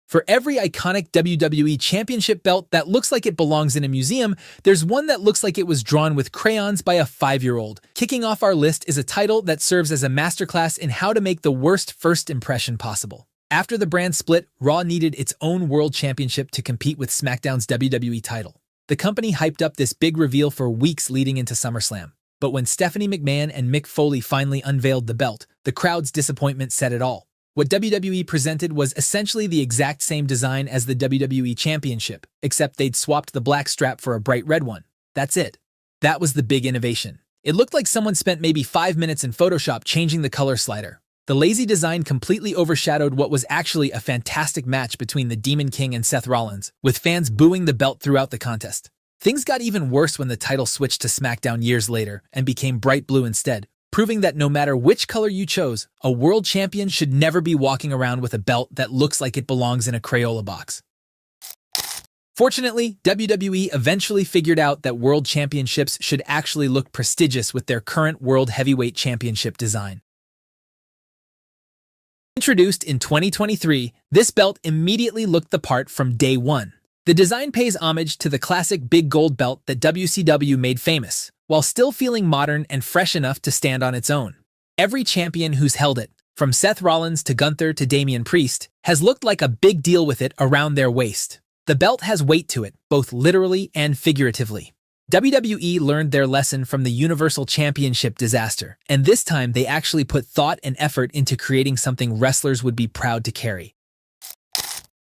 For every iconic WWE Championship belt that looks like it belongs in a museum, there's one that looks like it was drawn with crayons by a 5-year-old. Kicking off our list is a title that serves as a masterclass in how to make the worst first impression possible. After the brand split, Raw needed its own World Championship to compete with SmackDown's WWE title. The company hyped up this big reveal for weeks leading into SummerSlam. But when Stephanie McMahon and Mick Foley finally unveiled the belt, the crowd's disappointment said it all. What WWE presented was essentially the exact same design as the WWE Championship, except they'd swapped the black strap for a bright red one. That's it. That was the big innovation. It looked like someone spent maybe 5 minutes in Photoshop changing the color slider. The lazy design completely overshadowed what was actually a fantastic match between the Demon King and Seth Rollins, with fans booing the belt throughout the contest. Things got even worse when the title switched to SmackDown years later and became bright blue instead, proving that no matter which color you chose, a world champion should never be walking around with a belt that looks like it belongs in a Crayola box. Fortunately, WWE eventually figured out that world championships should actually look prestigious with their current World Heavyweight Championship design. Introduced in 2023, this belt immediately looked the part from day one. The design pays homage to the classic big gold belt that WCW made famous, while still feeling modern and fresh enough to stand on its own. Every champion who's held it, from Seth Rollins to Gunther to Damian Priest, has looked like a big deal with it around their waist. The belt has weight to it, both literally and figuratively. WWE learned their lesson from the Universal Championship disaster, and this time they actually put thought and effort into creating something wrestlers would be proud to carry.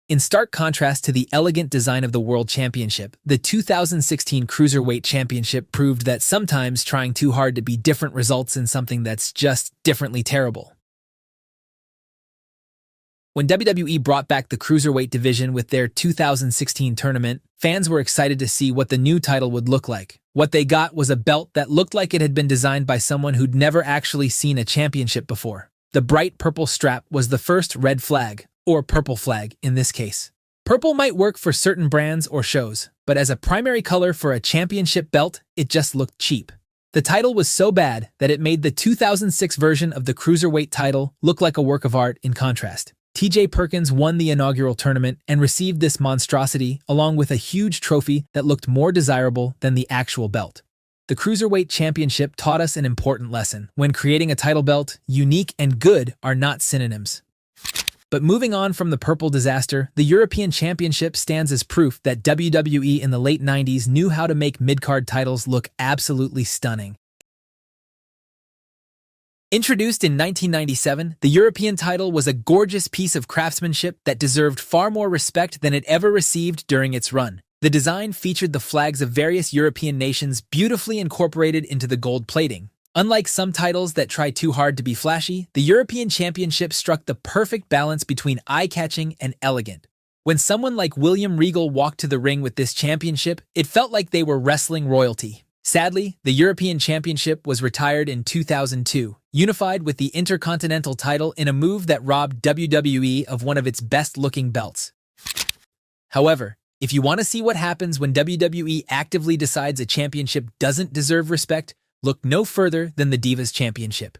In stark contrast to the elegant design of the World Championship, the 2016 Cruiserweight Championship proved that sometimes trying too hard to be different results in something that's just differently terrible. When WWE brought back the Cruiserweight division with their 2016 tournament, fans were excited to see what the new title would look like. What they got was a belt that looked like it had been designed by someone who'd never actually seen a championship before. The bright purple strap was the first red flag, or purple flag in this case. Purple might work for certain brands or shows, but as a primary color for a championship belt, it just looked cheap. The title was so bad that it made the 2006 version of the Cruiserweight title look like a work of art in contrast. TJ Perkins won the inaugural tournament and received this monstrosity along with a huge trophy that looked more desirable than the actual belt. The Cruiserweight Championship taught us an important lesson. When creating a title belt, unique and good are not synonyms. But moving on from the purple disaster, the European Championship stands as proof that WWE in the late 90s knew how to make mid-card titles look absolutely stunning. Introduced in 1997, the European title was a gorgeous piece of craftsmanship that deserved far more respect than it ever received during its run. The design featured the flags of various European nations beautifully incorporated into the gold plating. Unlike some titles that try too hard to be flashy, the European Championship struck the perfect balance between eye-catching and elegant. When someone like William Regal walked to the ring with this championship, it felt like they were wrestling royalty. Sadly, the European Championship was retired in 2002, unified with the Intercontinental title in a move that robbed WWE of one of its best-looking belts. However, if you want to see what happens when WWE actively decides a championship doesn't deserve respect, look no further than the Divas Championship.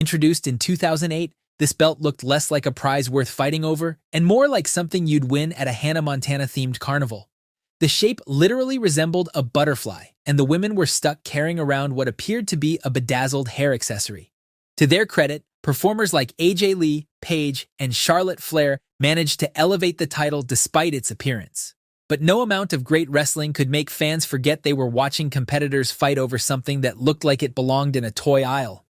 Introduced in 2008, this belt looked less like a prize worth fighting over and more like something you'd win at a Hannah Montana-themed carnival. The shape literally resembled a butterfly, and the women were stuck carrying around what appeared to be a bedazzled hair accessory. To their credit, performers like AJ Lee, Paige, and Charlotte Flair managed to elevate the title despite its appearance. But no amount of great wrestling could make fans forget they were watching competitors fight over something that looked like it belonged in a toy aisle.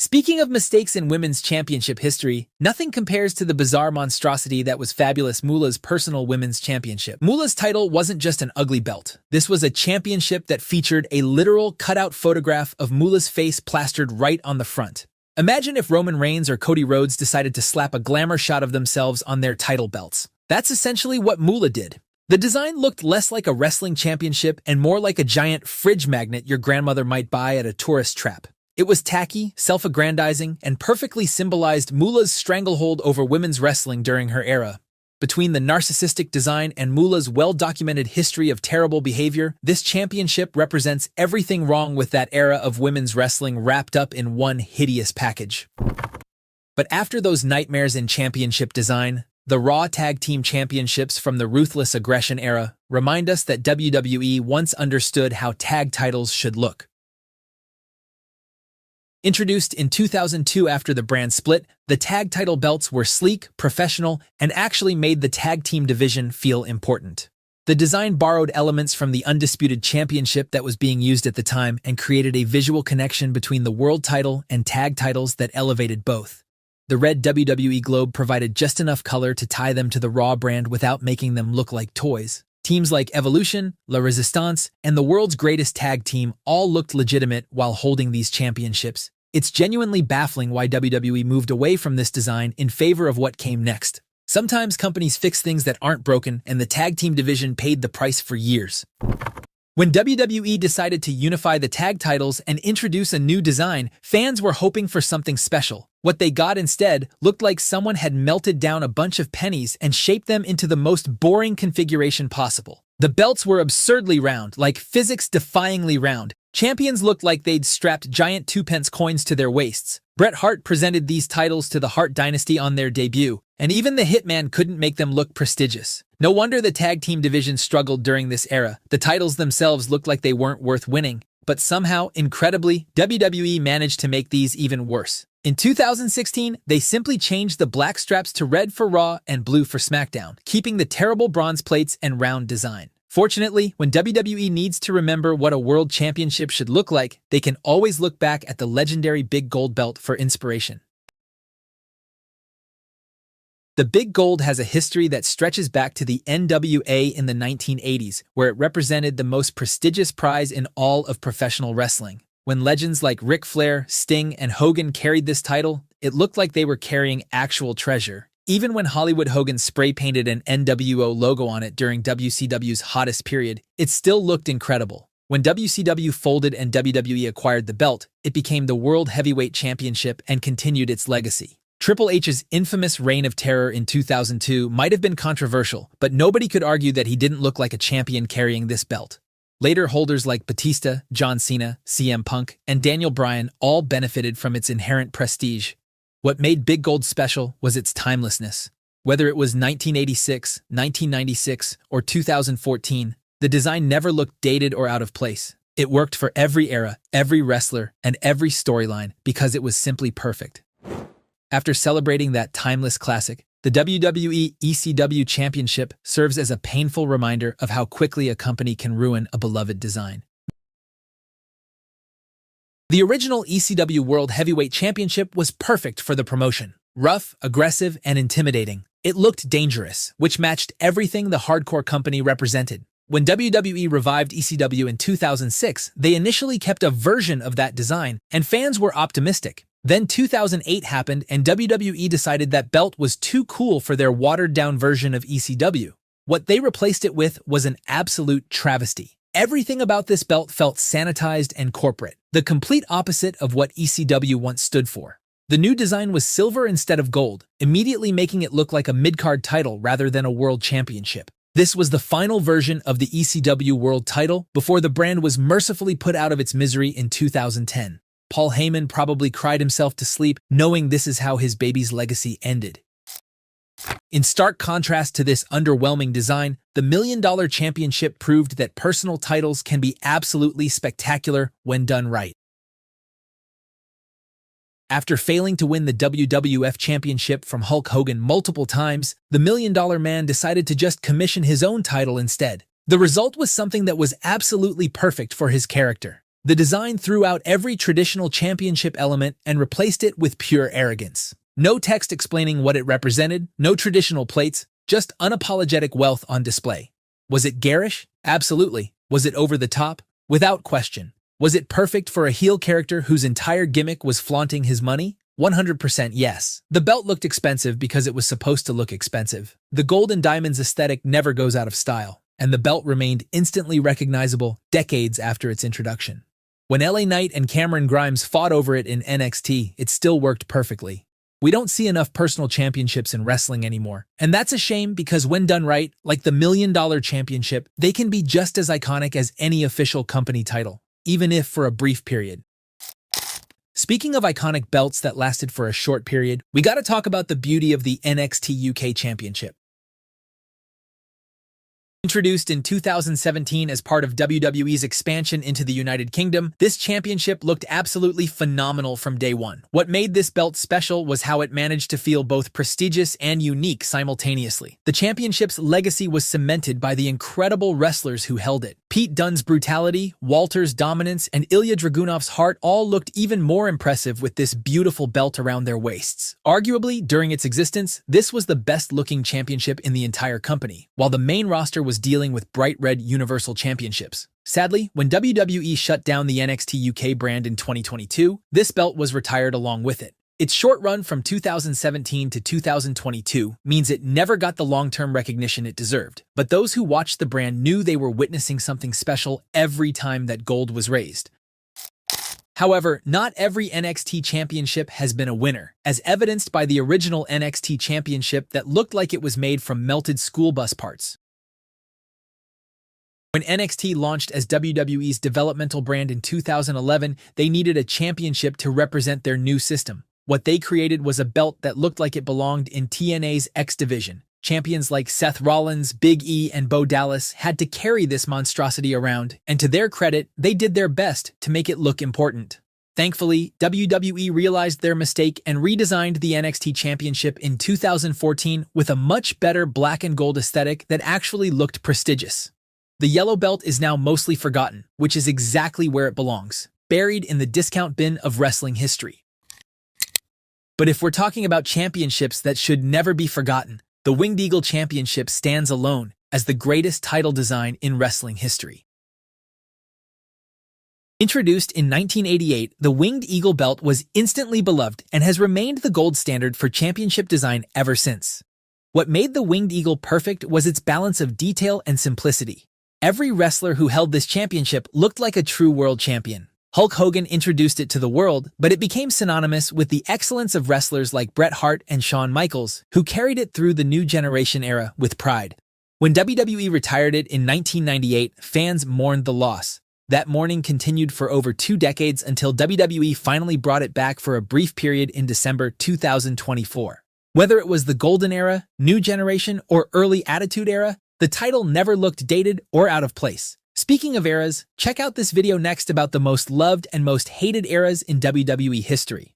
Speaking of mistakes in women's championship history, nothing compares to the bizarre monstrosity that was fabulous Moolah's personal women's championship. Moolah's title wasn't just an ugly belt. This was a championship that featured a literal cutout photograph of Moolah's face plastered right on the front. Imagine if Roman Reigns or Cody Rhodes decided to slap a glamour shot of themselves on their title belts. That's essentially what Moolah did. The design looked less like a wrestling championship and more like a giant fridge magnet your grandmother might buy at a tourist trap. It was tacky, self-aggrandizing, and perfectly symbolized Moolah's stranglehold over women's wrestling during her era. Between the narcissistic design and Moolah's well-documented history of terrible behavior, this championship represents everything wrong with that era of women's wrestling wrapped up in one hideous package. But after those nightmares in championship design, the Raw Tag Team Championships from the Ruthless Aggression era remind us that WWE once understood how tag titles should look. Introduced in 2002 after the brand split, the tag title belts were sleek, professional, and actually made the tag team division feel important. The design borrowed elements from the Undisputed Championship that was being used at the time and created a visual connection between the world title and tag titles that elevated both. The red WWE globe provided just enough color to tie them to the Raw brand without making them look like toys. Teams like Evolution, La Resistance, and the world's greatest tag team all looked legitimate while holding these championships. It's genuinely baffling why WWE moved away from this design in favor of what came next. Sometimes companies fix things that aren't broken, and the tag team division paid the price for years. When WWE decided to unify the tag titles and introduce a new design, fans were hoping for something special. What they got instead looked like someone had melted down a bunch of pennies and shaped them into the most boring configuration possible. The belts were absurdly round, like physics-defyingly round. Champions looked like they'd strapped giant 2-pence coins to their waists. Bret Hart presented these titles to the Hart Dynasty on their debut, and even the Hitman couldn't make them look prestigious. No wonder the tag team division struggled during this era. The titles themselves looked like they weren't worth winning, but somehow, incredibly, WWE managed to make these even worse. In 2016, they simply changed the black straps to red for Raw and blue for SmackDown, keeping the terrible bronze plates and round design. Fortunately, when WWE needs to remember what a world championship should look like, they can always look back at the legendary big gold belt for inspiration. The big gold has a history that stretches back to the NWA in the 1980s, where it represented the most prestigious prize in all of professional wrestling. When legends like Ric Flair, Sting, and Hogan carried this title, it looked like they were carrying actual treasure. Even when Hollywood Hogan spray-painted an NWO logo on it during WCW's hottest period, it still looked incredible. When WCW folded and WWE acquired the belt, it became the World Heavyweight Championship and continued its legacy. Triple H's infamous reign of terror in 2002 might have been controversial, but nobody could argue that he didn't look like a champion carrying this belt. Later holders like Batista, John Cena, CM Punk, and Daniel Bryan all benefited from its inherent prestige. What made Big Gold special was its timelessness. Whether it was 1986, 1996, or 2014, the design never looked dated or out of place. It worked for every era, every wrestler, and every storyline because it was simply perfect. After celebrating that timeless classic, the WWE ECW Championship serves as a painful reminder of how quickly a company can ruin a beloved design. The original ECW World Heavyweight Championship was perfect for the promotion. Rough, aggressive, and intimidating. It looked dangerous, which matched everything the hardcore company represented. When WWE revived ECW in 2006, they initially kept a version of that design, and fans were optimistic. Then 2008 happened, and WWE decided that belt was too cool for their watered-down version of ECW. What they replaced it with was an absolute travesty. Everything about this belt felt sanitized and corporate, the complete opposite of what ECW once stood for. The new design was silver instead of gold, immediately making it look like a mid-card title rather than a world championship. This was the final version of the ECW world title before the brand was mercifully put out of its misery in 2010. Paul Heyman probably cried himself to sleep knowing this is how his baby's legacy ended. In stark contrast to this underwhelming design, the $1 Million Championship proved that personal titles can be absolutely spectacular when done right. After failing to win the WWF Championship from Hulk Hogan multiple times, the $1 Million Man decided to just commission his own title instead. The result was something that was absolutely perfect for his character. The design threw out every traditional championship element and replaced it with pure arrogance. No text explaining what it represented, no traditional plates, just unapologetic wealth on display. Was it garish? Absolutely. Was it over the top? Without question. Was it perfect for a heel character whose entire gimmick was flaunting his money? 100% yes. The belt looked expensive because it was supposed to look expensive. The gold and diamonds aesthetic never goes out of style, and the belt remained instantly recognizable decades after its introduction. When LA Knight and Cameron Grimes fought over it in NXT, it still worked perfectly. We don't see enough personal championships in wrestling anymore, and that's a shame because when done right, like the $1 Million Championship, they can be just as iconic as any official company title, even if for a brief period. Speaking of iconic belts that lasted for a short period, we gotta talk about the beauty of the NXT UK Championship. Introduced in 2017 as part of WWE's expansion into the United Kingdom, this championship looked absolutely phenomenal from day one. What made this belt special was how it managed to feel both prestigious and unique simultaneously. The championship's legacy was cemented by the incredible wrestlers who held it. Pete Dunne's brutality, Walter's dominance, and Ilya Dragunov's heart all looked even more impressive with this beautiful belt around their waists. Arguably, during its existence, this was the best-looking championship in the entire company, while the main roster was dealing with bright red Universal Championships. Sadly, when WWE shut down the NXT UK brand in 2022, this belt was retired along with it. Its short run from 2017 to 2022 means it never got the long-term recognition it deserved, but those who watched the brand knew they were witnessing something special every time that gold was raised. However, not every NXT championship has been a winner, as evidenced by the original NXT championship that looked like it was made from melted school bus parts. When NXT launched as WWE's developmental brand in 2011, they needed a championship to represent their new system. What they created was a belt that looked like it belonged in TNA's X division. Champions like Seth Rollins, Big E, and Bo Dallas had to carry this monstrosity around, and to their credit, they did their best to make it look important. Thankfully, WWE realized their mistake and redesigned the NXT Championship in 2014 with a much better black and gold aesthetic that actually looked prestigious. The yellow belt is now mostly forgotten, which is exactly where it belongs, buried in the discount bin of wrestling history. But if we're talking about championships that should never be forgotten, the Winged Eagle Championship stands alone as the greatest title design in wrestling history. Introduced in 1988, the Winged Eagle belt was instantly beloved and has remained the gold standard for championship design ever since. What made the Winged Eagle perfect was its balance of detail and simplicity. Every wrestler who held this championship looked like a true world champion. Hulk Hogan introduced it to the world, but it became synonymous with the excellence of wrestlers like Bret Hart and Shawn Michaels, who carried it through the new generation era with pride. When WWE retired it in 1998, fans mourned the loss. That mourning continued for over 2 decades until WWE finally brought it back for a brief period in December 2024. Whether it was the Golden Era, New Generation, or Early Attitude Era, the title never looked dated or out of place. Speaking of eras, check out this video next about the most loved and most hated eras in WWE history.